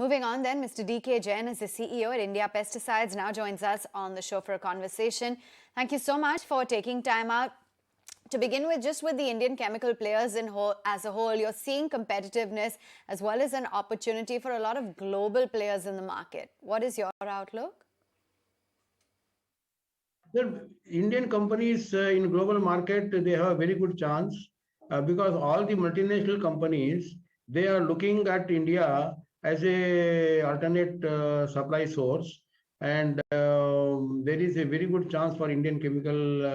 Moving on then, Mr. D.K. Jain is the CEO at India Pesticides, now joins us on the show for a conversation. Thank you so much for taking time out. To begin with, just with the Indian chemical players as a whole, you're seeing competitiveness as well as an opportunity for a lot of global players in the market. What is your outlook? The Indian companies in global market, they have a very good chance because all the multinational companies, they are looking at India as a alternate supply source, and there is a very good chance for Indian chemical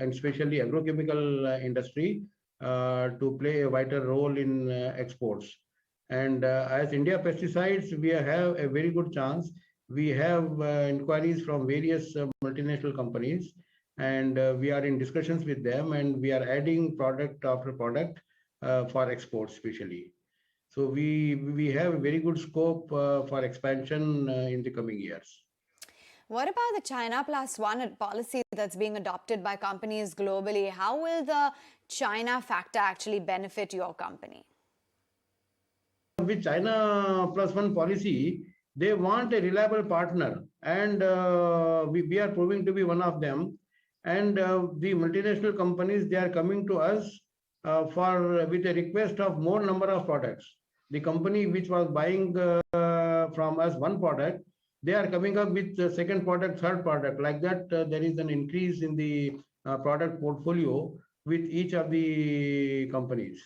and especially agrochemical industry to play a vital role in exports. And as India Pesticides, we have a very good chance. We have inquiries from various multinational companies, and we are in discussions with them, and we are adding product after product for exports especially. So we have a very good scope for expansion in the coming years. What about the China Plus One policy that's being adopted by companies globally? How will the China factor actually benefit your company? With China Plus One policy, they want a reliable partner, and we are proving to be one of them. And the multinational companies, they are coming to us with a request of more number of products. The company which was buying from us one product, they are coming up with the second product, third product. Like that, there is an increase in the product portfolio with each of the companies.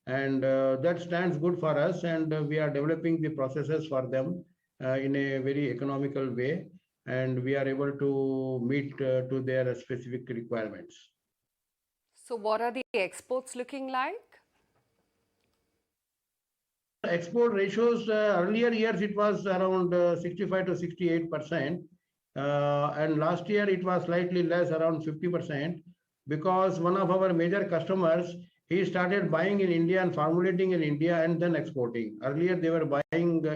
And that stands good for us, and we are developing the processes for them in a very economical way, and we are able to meet to their specific requirements. So what are the exports looking like? Export ratios, earlier years it was around 65 to 68%, and last year it was slightly less, around 50%, because one of our major customers, he started buying in India and formulating in India and then exporting. Earlier they were buying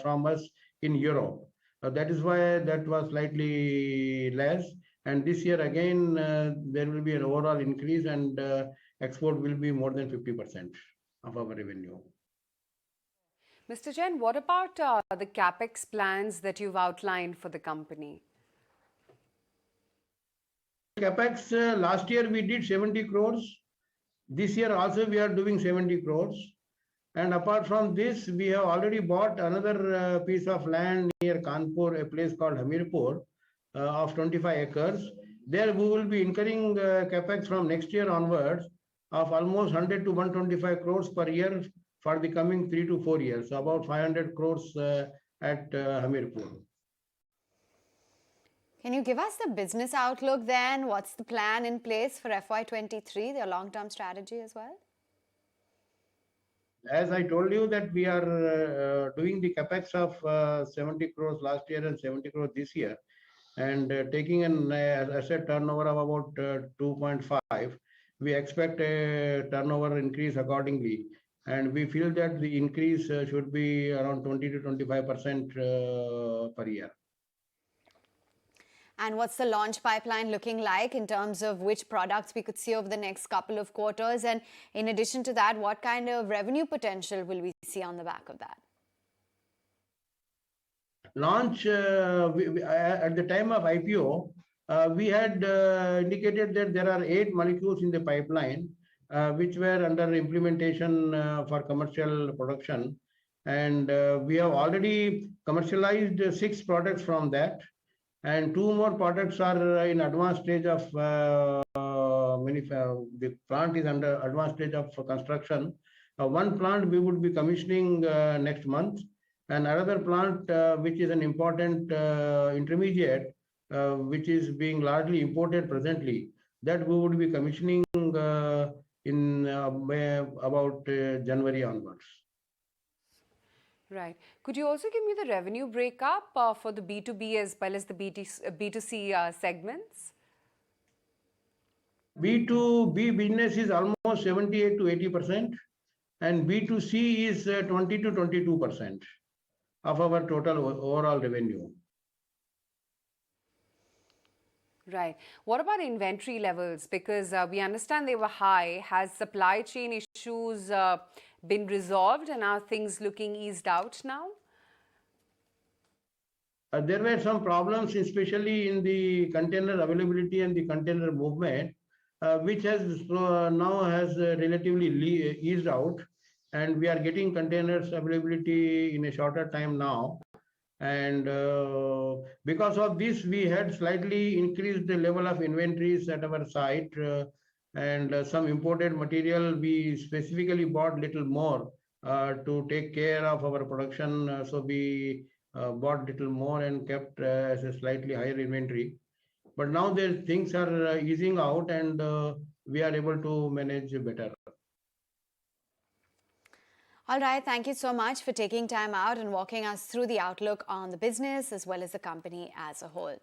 from us in Europe. That is why that was slightly less. And this year again, there will be an overall increase, and export will be more than 50% of our revenue. Mr. Jain, what about the Capex plans that you've outlined for the company? Capex, last year we did 70 crores. This year also we are doing 70 crores. And apart from this, we have already bought another piece of land near Kanpur, a place called Hamirpur, of 25 acres. There we will be incurring Capex from next year onwards of almost 100 to 125 crores per year for the coming 3 to 4 years, so about 500 crores at Hamirpur. Can you give us the business outlook then? What's the plan in place for FY23, their long-term strategy as well? As I told you that we are doing the Capex of 70 crores last year and 70 crores this year, and taking an asset turnover of about 2.5, we expect a turnover increase accordingly. And we feel that the increase should be around 20 to 25% per year. And what's the launch pipeline looking like in terms of which products we could see over the next couple of quarters? And in addition to that, what kind of revenue potential will we see on the back of that? Launch, at the time of IPO, we had indicated that there are 8 molecules in the pipeline, which were under implementation for commercial production. And we have already commercialized 6 products from that. And 2 more products are in advanced stage of, the plant is under advanced stage of construction. One plant we would be commissioning next month. And another plant, which is an important intermediate, which is being largely imported presently, that we would be commissioning in about January onwards. Right. Could you also give me the revenue breakup for the B2B as well as the B2C segments? B2B business is almost 78 to 80%, and B2C is 20 to 22% of our total overall revenue. Right. What about inventory levels? Because we understand they were high. Has supply chain issues been resolved, and are things looking eased out now? there were some problems, especially in the container availability and the container movement, which has now has relatively eased out, and we are getting containers availability in a shorter time now. And because of this, we had slightly increased the level of inventories at our site, and some imported material we specifically bought little more to take care of our production. So we bought little more and kept as a slightly higher inventory. But now the things are easing out, and we are able to manage better. All right, thank you so much for taking time out and walking us through the outlook on the business as well as the company as a whole.